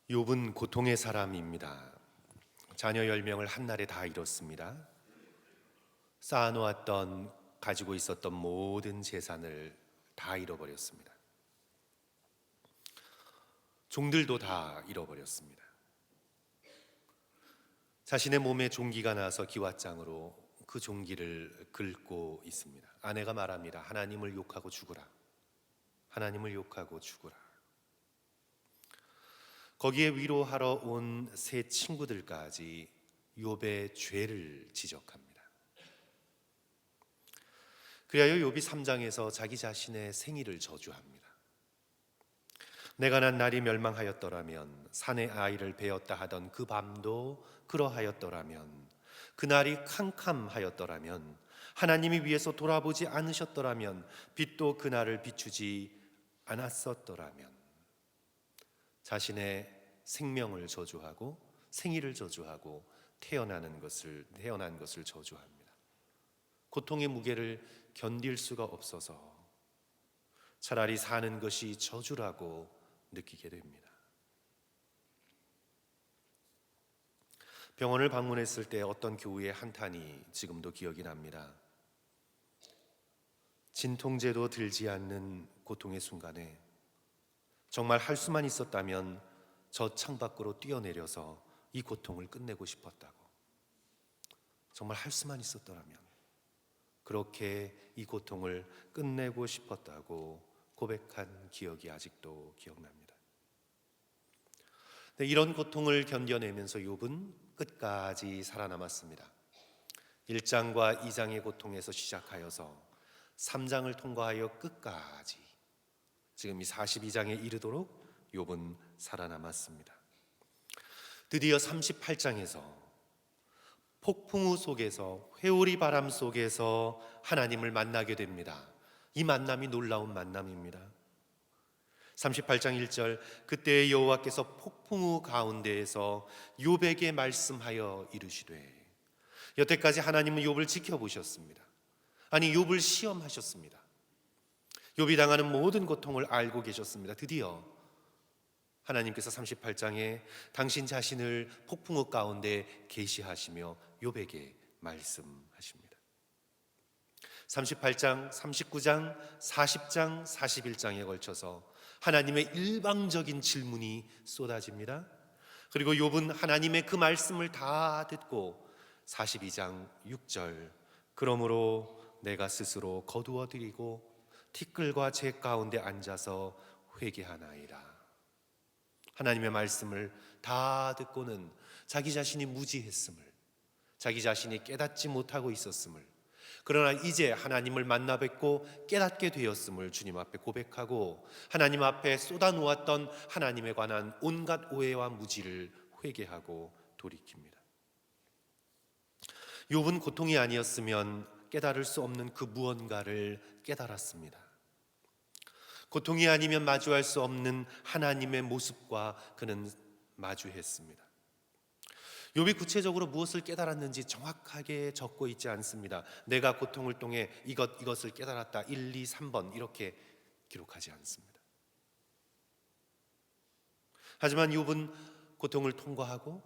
욥은 고통의 사람입니다. 자녀 10명을 한날에 다 잃었습니다. 쌓아놓았던 가지고 있었던 모든 재산을 다 잃어버렸습니다. 종들도 다 잃어버렸습니다. 자신의 몸에 종기가 나서 기왓장으로 그 종기를 긁고 있습니다. 아내가 말합니다. 하나님을 욕하고 죽으라. 하나님을 욕하고 죽으라. 거기에 위로하러 온 세 친구들까지 욥의 죄를 지적합니다. 그리하여 욥이 3장에서 자기 자신의 생일을 저주합니다. 내가 난 날이 멸망하였더라면, 산에 아이를 베었다 하던 그 밤도 그러하였더라면, 그날이 캄캄하였더라면, 하나님이 위에서 돌아보지 않으셨더라면, 빛도 그날을 비추지 않았었더라면. 자신의 생명을 저주하고 생일을 저주하고 태어난 것을 저주합니다. 고통의 무게를 견딜 수가 없어서 차라리 사는 것이 저주라고 느끼게 됩니다. 병원을 방문했을 때 어떤 교우의 한탄이 지금도 기억이 납니다. 진통제도 들지 않는 고통의 순간에 정말 할 수만 있었다면 저 창밖으로 뛰어내려서 이 고통을 끝내고 싶었다고. 정말 할 수만 있었더라면 그렇게 이 고통을 끝내고 싶었다고 고백한 기억이 아직도 기억납니다. 이런 고통을 견뎌내면서 욥은 끝까지 살아남았습니다. 1장과 2장의 고통에서 시작하여서 3장을 통과하여 끝까지 지금 이 42장에 이르도록 욥은 살아남았습니다. 드디어 38장에서 폭풍우 속에서, 회오리 바람 속에서 하나님을 만나게 됩니다. 이 만남이 놀라운 만남입니다. 38장 1절, 그때 여호와께서 폭풍우 가운데에서 욥에게 말씀하여 이르시되. 여태까지 하나님은 욥을 지켜보셨습니다. 아니, 욥을 시험하셨습니다. 욥이 당하는 모든 고통을 알고 계셨습니다. 드디어 하나님께서 38장에 당신 자신을 폭풍우 가운데 계시하시며 욥에게 말씀하십니다. 38장, 39장, 40장, 41장에 걸쳐서 하나님의 일방적인 질문이 쏟아집니다. 그리고 욥은 하나님의 그 말씀을 다 듣고 42장 6절, 그러므로 내가 스스로 거두어드리고 티끌과 재 가운데 앉아서 회개하나이다. 하나님의 말씀을 다 듣고는 자기 자신이 무지했음을, 자기 자신이 깨닫지 못하고 있었음을, 그러나 이제 하나님을 만나 뵙고 깨닫게 되었음을 주님 앞에 고백하고 하나님 앞에 쏟아놓았던 하나님에 관한 온갖 오해와 무지를 회개하고 돌이킵니다. 욥은 고통이 아니었으면 깨달을 수 없는 그 무언가를 깨달았습니다. 고통이 아니면 마주할 수 없는 하나님의 모습과 그는 마주했습니다. 욥이 구체적으로 무엇을 깨달았는지 정확하게 적고 있지 않습니다. 내가 고통을 통해 이것을 깨달았다 1, 2, 3번 이렇게 기록하지 않습니다. 하지만 욥은 고통을 통과하고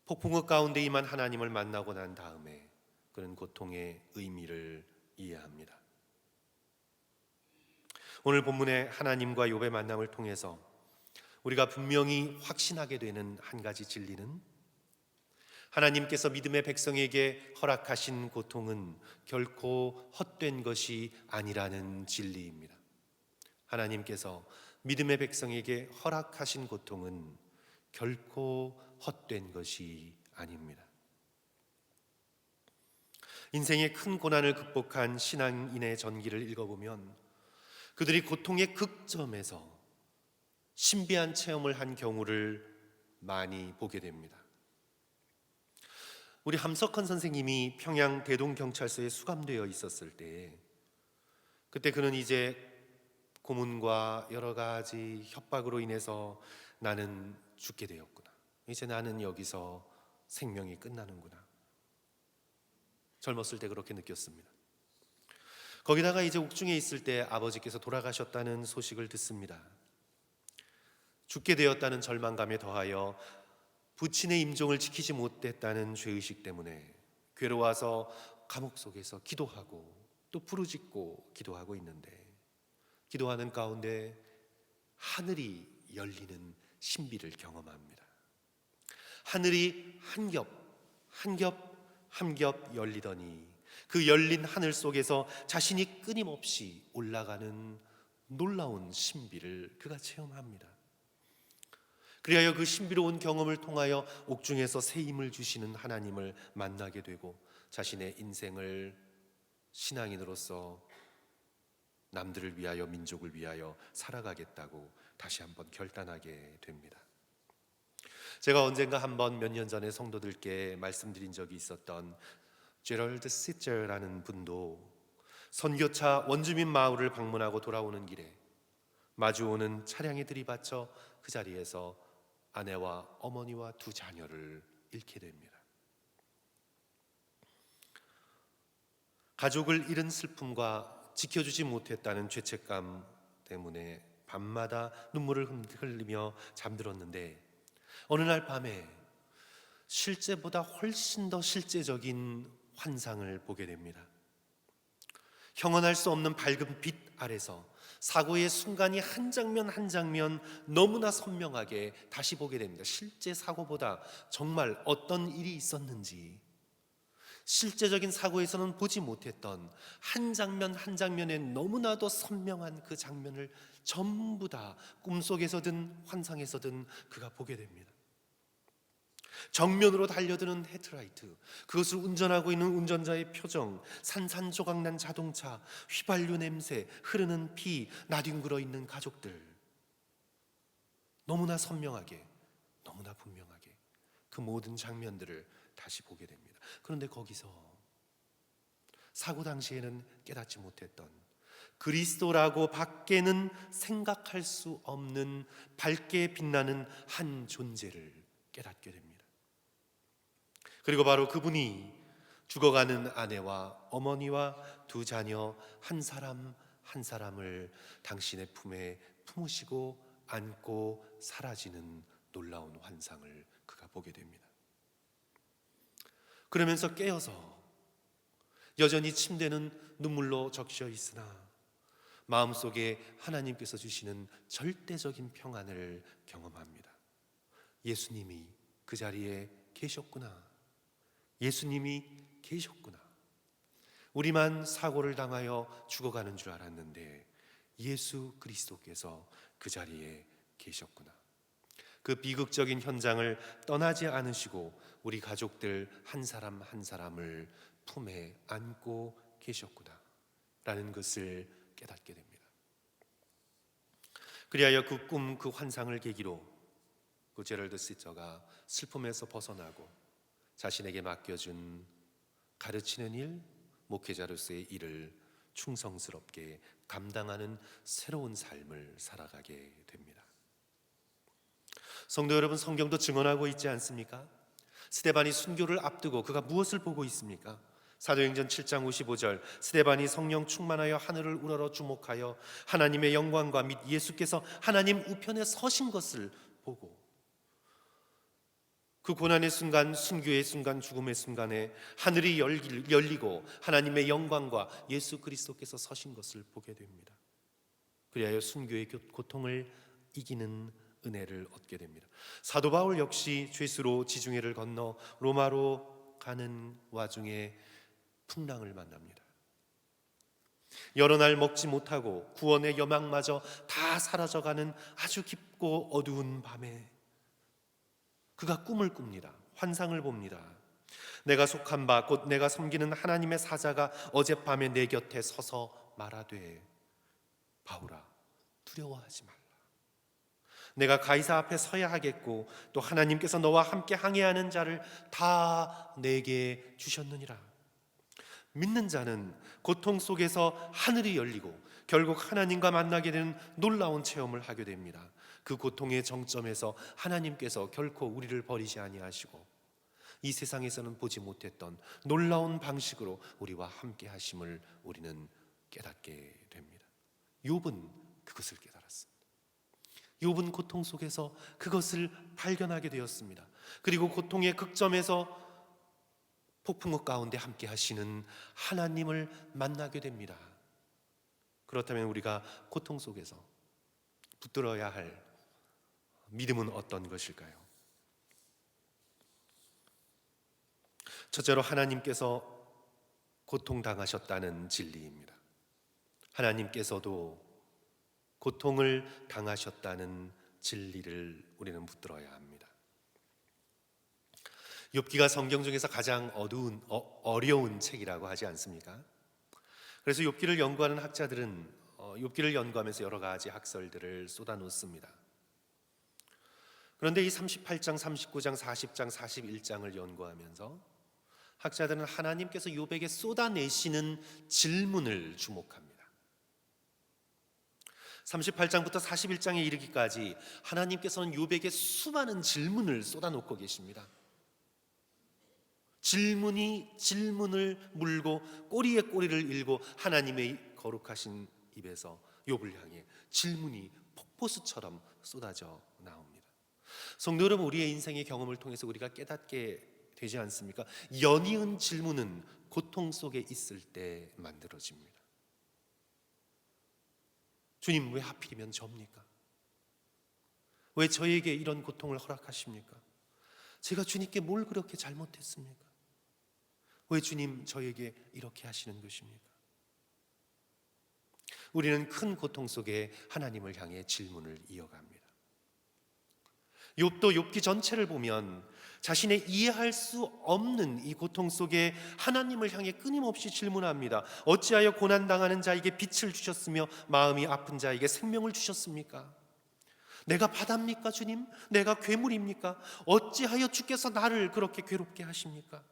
폭풍우 가운데 임한 하나님을 만나고 난 다음에 그는 고통의 의미를 이해합니다. 오늘 본문의 하나님과 욥의 만남을 통해서 우리가 분명히 확신하게 되는 한 가지 진리는, 하나님께서 믿음의 백성에게 허락하신 고통은 결코 헛된 것이 아니라는 진리입니다. 하나님께서 믿음의 백성에게 허락하신 고통은 결코 헛된 것이 아닙니다. 인생의 큰 고난을 극복한 신앙인의 전기를 읽어보면 그들이 고통의 극점에서 신비한 체험을 한 경우를 많이 보게 됩니다. 우리 함석헌 선생님이 평양 대동경찰서에 수감되어 있었을 때, 그때 그는 이제 고문과 여러 가지 협박으로 인해서 나는 죽게 되었구나, 이제 나는 여기서 생명이 끝나는구나, 젊었을 때 그렇게 느꼈습니다. 거기다가 이제 옥중에 있을 때 아버지께서 돌아가셨다는 소식을 듣습니다. 죽게 되었다는 절망감에 더하여 부친의 임종을 지키지 못했다는 죄의식 때문에 괴로워서 감옥 속에서 기도하고 또 부르짖고 기도하고 있는데, 기도하는 가운데 하늘이 열리는 신비를 경험합니다. 하늘이 한 겹 열리더니 그 열린 하늘 속에서 자신이 끊임없이 올라가는 놀라운 신비를 그가 체험합니다. 그리하여 그 신비로운 경험을 통하여 옥중에서 새 힘을 주시는 하나님을 만나게 되고 자신의 인생을 신앙인으로서 남들을 위하여, 민족을 위하여 살아가겠다고 다시 한번 결단하게 됩니다. 제가 언젠가 한번 몇 년 전에 성도들께 말씀드린 적이 있었던 제럴드 시저라는 분도 선교차 원주민 마을을 방문하고 돌아오는 길에 마주오는 차량에 들이받쳐 그 자리에서 아내와 어머니와 두 자녀를 잃게 됩니다. 가족을 잃은 슬픔과 지켜주지 못했다는 죄책감 때문에 밤마다 눈물을 흘리며 잠들었는데, 어느 날 밤에 실제보다 훨씬 더 실제적인 환상을 보게 됩니다. 형언할 수 없는 밝은 빛 아래서 사고의 순간이 한 장면 한 장면 너무나 선명하게 다시 보게 됩니다. 실제 사고보다 정말 어떤 일이 있었는지, 실제적인 사고에서는 보지 못했던 한 장면 한 장면에 너무나도 선명한 그 장면을 전부 다 꿈속에서든 환상에서든 그가 보게 됩니다. 정면으로 달려드는 헤드라이트, 그것을 운전하고 있는 운전자의 표정, 산산조각난 자동차, 휘발유 냄새, 흐르는 피, 나뒹굴어 있는 가족들, 너무나 선명하게, 너무나 분명하게 그 모든 장면들을 다시 보게 됩니다. 그런데 거기서 사고 당시에는 깨닫지 못했던 그리스도라고 밖에는 생각할 수 없는 밝게 빛나는 한 존재를 깨닫게 됩니다. 그리고 바로 그분이 죽어가는 아내와 어머니와 두 자녀 한 사람 한 사람을 당신의 품에 품으시고 안고 사라지는 놀라운 환상을 그가 보게 됩니다. 그러면서 깨어서 여전히 침대는 눈물로 적셔 있으나 마음속에 하나님께서 주시는 절대적인 평안을 경험합니다. 예수님이 그 자리에 계셨구나. 예수님이 계셨구나. 우리만 사고를 당하여 죽어가는 줄 알았는데 예수 그리스도께서 그 자리에 계셨구나. 그 비극적인 현장을 떠나지 않으시고 우리 가족들 한 사람 한 사람을 품에 안고 계셨구나 라는 것을 깨닫게 됩니다. 그리하여 그 꿈, 그 환상을 계기로 그 제럴드 시저가 슬픔에서 벗어나고 자신에게 맡겨준 가르치는 일, 목회자로서의 일을 충성스럽게 감당하는 새로운 삶을 살아가게 됩니다. 성도 여러분, 성경도 증언하고 있지 않습니까? 스데반이 순교를 앞두고 그가 무엇을 보고 있습니까? 사도행전 7장 55절, 스데반이 성령 충만하여 하늘을 우러러 주목하여 하나님의 영광과 및 예수께서 하나님 우편에 서신 것을 보고, 그 고난의 순간, 순교의 순간, 죽음의 순간에 하늘이 열리고 하나님의 영광과 예수 그리스도께서 서신 것을 보게 됩니다. 그리하여 순교의 고통을 이기는 은혜를 얻게 됩니다. 사도 바울 역시 죄수로 지중해를 건너 로마로 가는 와중에 풍랑을 만납니다. 여러 날 먹지 못하고 구원의 여망마저 다 사라져가는 아주 깊고 어두운 밤에 그가 꿈을 꿉니다. 환상을 봅니다. 내가 속한 바 곧 내가 섬기는 하나님의 사자가 어젯밤에 내 곁에 서서 말하되 바울아 두려워하지 말라. 내가 가이사 앞에 서야 하겠고 또 하나님께서 너와 함께 항해하는 자를 다 내게 주셨느니라. 믿는 자는 고통 속에서 하늘이 열리고 결국 하나님과 만나게 되는 놀라운 체험을 하게 됩니다. 그 고통의 정점에서 하나님께서 결코 우리를 버리지 아니하시고 이 세상에서는 보지 못했던 놀라운 방식으로 우리와 함께 하심을 우리는 깨닫게 됩니다. 욥은 그것을 깨달았습니다. 욥은 고통 속에서 그것을 발견하게 되었습니다. 그리고 고통의 극점에서 폭풍우 가운데 함께 하시는 하나님을 만나게 됩니다. 그렇다면 우리가 고통 속에서 붙들어야 할 믿음은 어떤 것일까요? 첫째로 하나님께서 고통당하셨다는 진리입니다. 하나님께서도 고통을 당하셨다는 진리를 우리는 붙들어야 합니다. 욥기가 성경 중에서 가장 어려운 책이라고 하지 않습니까? 그래서 욥기를 연구하는 학자들은 욥기를 연구하면서 여러 가지 학설들을 쏟아놓습니다. 그런데 이 38장, 39장, 40장, 41장을 연구하면서 학자들은 하나님께서 욥에게 쏟아내시는 질문을 주목합니다. 38장부터 41장에 이르기까지 하나님께서는 욥에게 수많은 질문을 쏟아놓고 계십니다. 질문이 질문을 물고 꼬리에 꼬리를 일고 하나님의 거룩하신 입에서 욥을 향해 질문이 폭포수처럼 쏟아져 나옵니다. 성도 여러분, 우리의 인생의 경험을 통해서 우리가 깨닫게 되지 않습니까? 연이은 질문은 고통 속에 있을 때 만들어집니다. 주님, 왜 하필이면 접니까? 왜 저에게 이런 고통을 허락하십니까? 제가 주님께 뭘 그렇게 잘못했습니까? 왜 주님 저에게 이렇게 하시는 것입니까? 우리는 큰 고통 속에 하나님을 향해 질문을 이어갑니다. 욥도 욥기 전체를 보면 자신의 이해할 수 없는 이 고통 속에 하나님을 향해 끊임없이 질문합니다. 어찌하여 고난당하는 자에게 빛을 주셨으며 마음이 아픈 자에게 생명을 주셨습니까? 내가 바다입니까 주님? 내가 괴물입니까? 어찌하여 주께서 나를 그렇게 괴롭게 하십니까?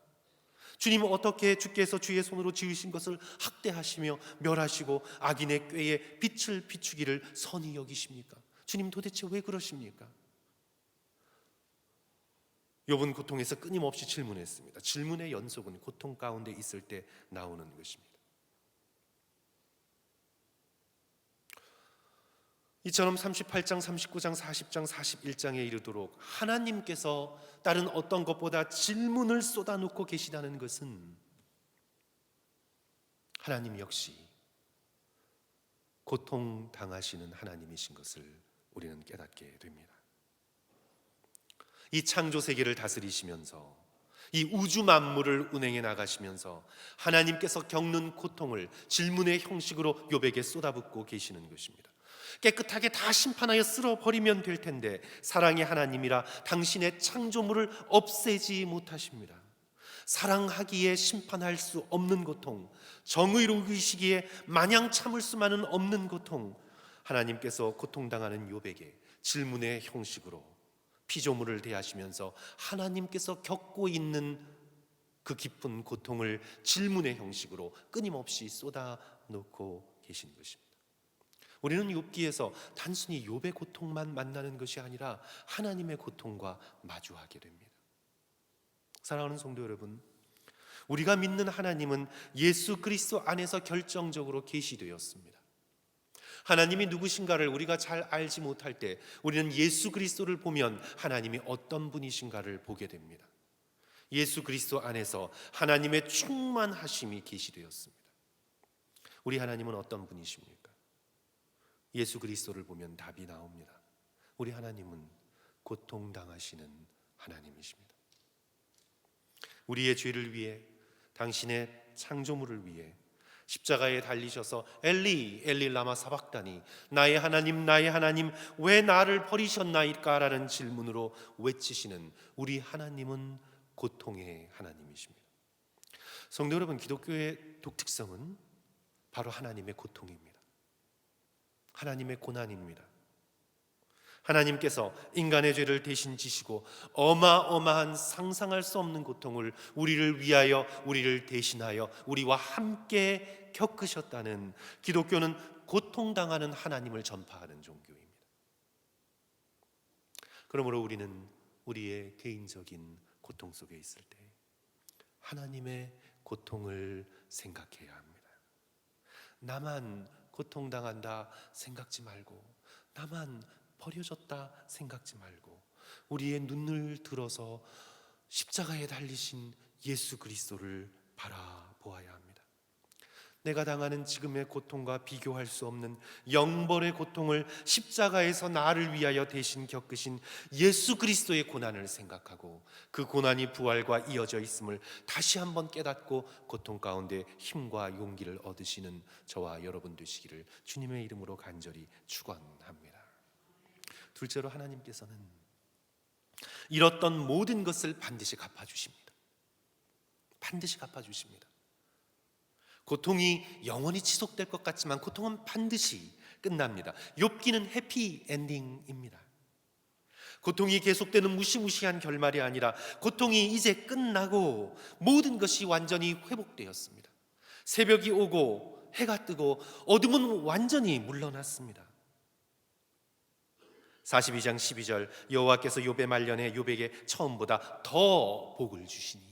주님은 어떻게 주께서 주의 손으로 지으신 것을 학대하시며 멸하시고 악인의 꾀에 빛을 비추기를 선히 여기십니까? 주님 도대체 왜 그러십니까? 욥은 고통에서 끊임없이 질문했습니다. 질문의 연속은 고통 가운데 있을 때 나오는 것입니다. 이처럼 38장, 39장, 40장, 41장에 이르도록 하나님께서 다른 어떤 것보다 질문을 쏟아놓고 계시다는 것은 하나님 역시 고통당하시는 하나님이신 것을 우리는 깨닫게 됩니다. 이 창조 세계를 다스리시면서 이 우주 만물을 운행해 나가시면서 하나님께서 겪는 고통을 질문의 형식으로 욥에게 쏟아붓고 계시는 것입니다. 깨끗하게 다 심판하여 쓸어버리면 될 텐데 사랑의 하나님이라 당신의 창조물을 없애지 못하십니다. 사랑하기에 심판할 수 없는 고통, 정의로우시기에 마냥 참을 수만은 없는 고통, 하나님께서 고통당하는 욥에게 질문의 형식으로 피조물을 대하시면서 하나님께서 겪고 있는 그 깊은 고통을 질문의 형식으로 끊임없이 쏟아놓고 계신 것입니다. 우리는 욥기에서 단순히 욥의 고통만 만나는 것이 아니라 하나님의 고통과 마주하게 됩니다. 사랑하는 성도 여러분, 우리가 믿는 하나님은 예수 그리스도 안에서 결정적으로 계시되었습니다. 하나님이 누구신가를 우리가 잘 알지 못할 때 우리는 예수 그리스도를 보면 하나님이 어떤 분이신가를 보게 됩니다. 예수 그리스도 안에서 하나님의 충만하심이 계시되었습니다. 우리 하나님은 어떤 분이십니까? 예수 그리스도를 보면 답이 나옵니다. 우리 하나님은 고통당하시는 하나님이십니다. 우리의 죄를 위해, 당신의 창조물을 위해 십자가에 달리셔서 엘리 엘리 라마 사박다니, 나의 하나님 나의 하나님 왜 나를 버리셨나이까 라는 질문으로 외치시는 우리 하나님은 고통의 하나님이십니다. 성도 여러분, 기독교의 독특성은 바로 하나님의 고통입니다. 하나님의 고난입니다. 하나님께서 인간의 죄를 대신 지시고 어마어마한 상상할 수 없는 고통을 우리를 위하여, 우리를 대신하여 우리와 함께 겪으셨다는, 기독교는 고통당하는 하나님을 전파하는 종교입니다. 그러므로 우리는 우리의 개인적인 고통 속에 있을 때 하나님의 고통을 생각해야 합니다. 나만 고통당한다 생각지 말고, 나만 버려졌다 생각지 말고 우리의 눈을 들어서 십자가에 달리신 예수 그리스도를 바라보아야 합니다. 내가 당하는 지금의 고통과 비교할 수 없는 영벌의 고통을 십자가에서 나를 위하여 대신 겪으신 예수 그리스도의 고난을 생각하고 그 고난이 부활과 이어져 있음을 다시 한번 깨닫고 고통 가운데 힘과 용기를 얻으시는 저와 여러분 되시기를 주님의 이름으로 간절히 축원합니다. 둘째로, 하나님께서는 잃었던 모든 것을 반드시 갚아주십니다. 반드시 갚아주십니다. 고통이 영원히 지속될 것 같지만 고통은 반드시 끝납니다. 욥기는 해피 엔딩입니다. 고통이 계속되는 무시무시한 결말이 아니라 고통이 이제 끝나고 모든 것이 완전히 회복되었습니다. 새벽이 오고 해가 뜨고 어둠은 완전히 물러났습니다. 42장 12절, 여호와께서 욥의 말년에 욥에게 처음보다 더 복을 주시니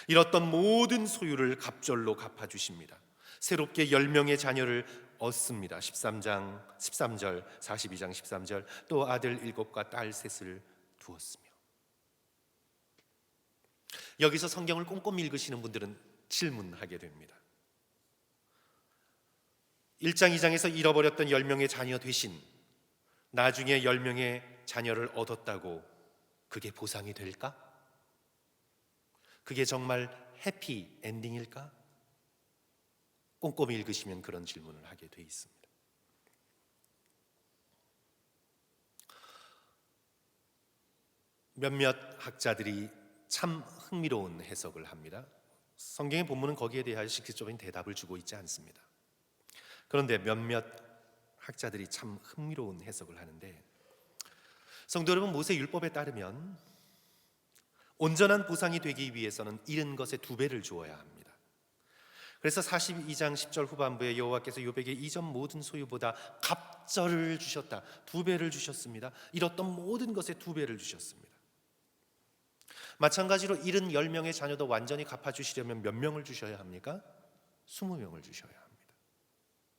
잃었던 모든 소유를 갑절로 갚아주십니다. 새롭게 10명의 자녀를 얻습니다. 13절, 42장 13절, 또 아들 7과 딸 3을 두었으며. 여기서 성경을 꼼꼼히 읽으시는 분들은 질문하게 됩니다. 1장 2장에서 잃어버렸던 10명의 자녀 대신 나중에 10명의 자녀를 얻었다고 그게 보상이 될까? 그게 정말 해피 엔딩일까? 꼼꼼히 읽으시면 그런 질문을 하게 돼 있습니다. 몇몇 학자들이 참 흥미로운 해석을 합니다. 성경의 본문은 거기에 대하여 실질적인 대답을 주고 있지 않습니다. 그런데 몇몇 학자들이 참 흥미로운 해석을 하는데, 성도 여러분, 모세 율법에 따르면 온전한 보상이 되기 위해서는 잃은 것의 2배를 주어야 합니다. 그래서 42장 10절 후반부에 여호와께서 욥에게 이전 모든 소유보다 갑절을 주셨다, 2배를 주셨습니다. 잃었던 모든 것의 2배를 주셨습니다. 마찬가지로 잃은 10명의 자녀도 완전히 갚아주시려면 몇 명을 주셔야 합니까? 20명을 주셔야 합니다.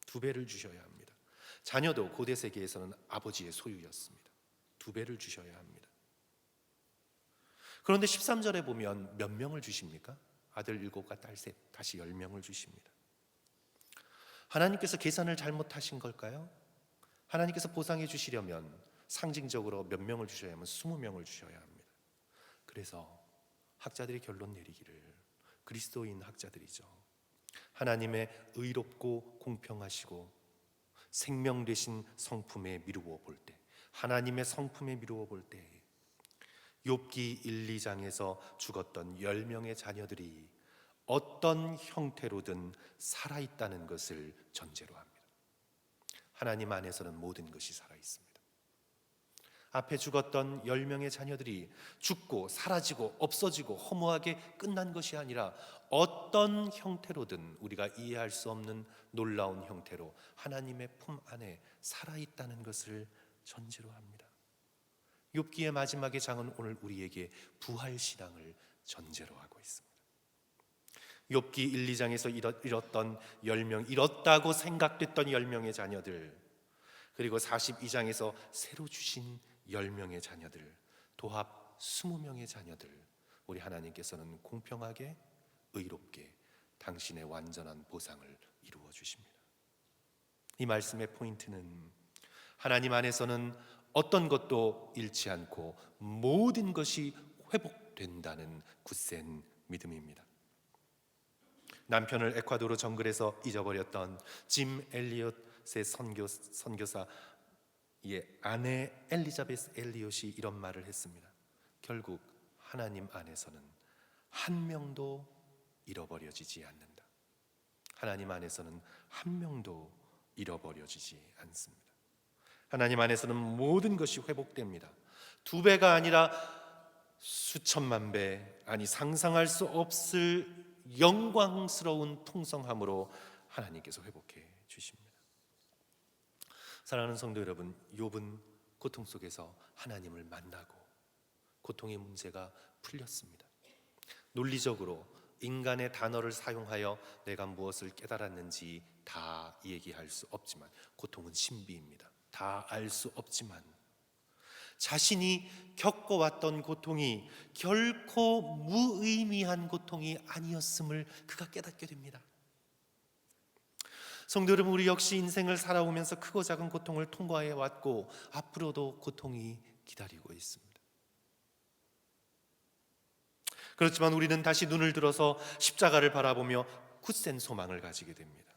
2배를 주셔야 합니다. 자녀도 고대 세계에서는 아버지의 소유였습니다. 2배를 주셔야 합니다. 그런데 13절에 보면 몇 명을 주십니까? 아들 7과 딸 3, 다시 10명을 주십니다. 하나님께서 계산을 잘못하신 걸까요? 하나님께서 보상해 주시려면 상징적으로 몇 명을 주셔야 하면 20명을 주셔야 합니다. 그래서 학자들이 결론 내리기를, 그리스도인 학자들이죠, 하나님의 의롭고 공평하시고 생명 되신 성품에 미루어 볼 때, 하나님의 성품에 미루어 볼 때 욥기 1, 2장에서 죽었던 10명의 자녀들이 어떤 형태로든 살아있다는 것을 전제로 합니다. 하나님 안에서는 모든 것이 살아있습니다. 앞에 죽었던 10명의 자녀들이 죽고 사라지고 없어지고 허무하게 끝난 것이 아니라 어떤 형태로든 우리가 이해할 수 없는 놀라운 형태로 하나님의 품 안에 살아있다는 것을 전제로 합니다. 욥기의 마지막의 장은 오늘 우리에게 부활신앙을 전제로 하고 있습니다. 욥기 1, 2장에서 잃었던 10명, 잃었다고 생각됐던 10명의 자녀들, 그리고 42장에서 새로 주신 10명의 자녀들, 도합 20명의 자녀들, 우리 하나님께서는 공평하게 의롭게 당신의 완전한 보상을 이루어 주십니다. 이 말씀의 포인트는 하나님 안에서는 어떤 것도 잃지 않고 모든 것이 회복된다는 굳센 믿음입니다. 남편을 에콰도르 정글에서 잊어버렸던 짐 엘리엇의 선교사의 아내 엘리자베스 엘리엇이 이런 말을 했습니다. 결국 하나님 안에서는 한 명도 잃어버려지지 않는다. 하나님 안에서는 한 명도 잃어버려지지 않습니다. 하나님 안에서는 모든 것이 회복됩니다. 2배가 아니라 수천만 배, 아니 상상할 수 없을 영광스러운 풍성함으로 하나님께서 회복해 주십니다. 사랑하는 성도 여러분, 욥은 고통 속에서 하나님을 만나고 고통의 문제가 풀렸습니다. 논리적으로 인간의 단어를 사용하여 내가 무엇을 깨달았는지 다 얘기할 수 없지만 고통은 신비입니다. 다 알 수 없지만 자신이 겪어왔던 고통이 결코 무의미한 고통이 아니었음을 그가 깨닫게 됩니다. 성도 여러분, 우리 역시 인생을 살아오면서 크고 작은 고통을 통과해 왔고 앞으로도 고통이 기다리고 있습니다. 그렇지만 우리는 다시 눈을 들어서 십자가를 바라보며 굳센 소망을 가지게 됩니다.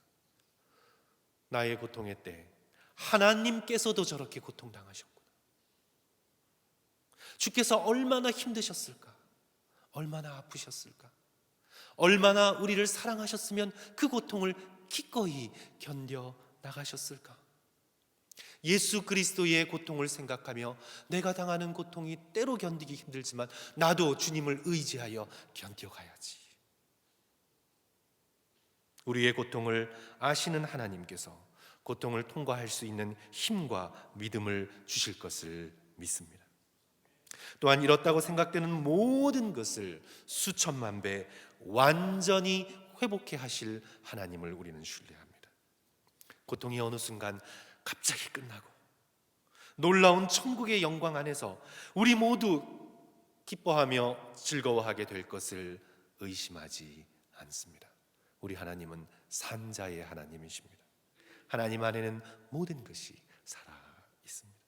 나의 고통의 때 하나님께서도 저렇게 고통당하셨구나. 주께서 얼마나 힘드셨을까? 얼마나 아프셨을까? 얼마나 우리를 사랑하셨으면 그 고통을 기꺼이 견뎌 나가셨을까? 예수 그리스도의 고통을 생각하며 내가 당하는 고통이 때로 견디기 힘들지만 나도 주님을 의지하여 견뎌가야지. 우리의 고통을 아시는 하나님께서 고통을 통과할 수 있는 힘과 믿음을 주실 것을 믿습니다. 또한 이렇다고 생각되는 모든 것을 수천만 배 완전히 회복해 하실 하나님을 우리는 신뢰합니다. 고통이 어느 순간 갑자기 끝나고 놀라운 천국의 영광 안에서 우리 모두 기뻐하며 즐거워하게 될 것을 의심하지 않습니다. 우리 하나님은 산자의 하나님이십니다. 하나님 안에는 모든 것이 살아 있습니다.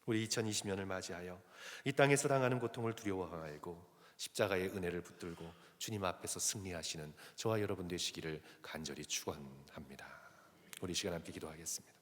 우리 2020년을 맞이하여 이 땅에서 당하는 고통을 두려워하지 말고 십자가의 은혜를 붙들고 주님 앞에서 승리하시는 저와 여러분 되시기를 간절히 축원합니다. 우리 시간 함께 기도하겠습니다.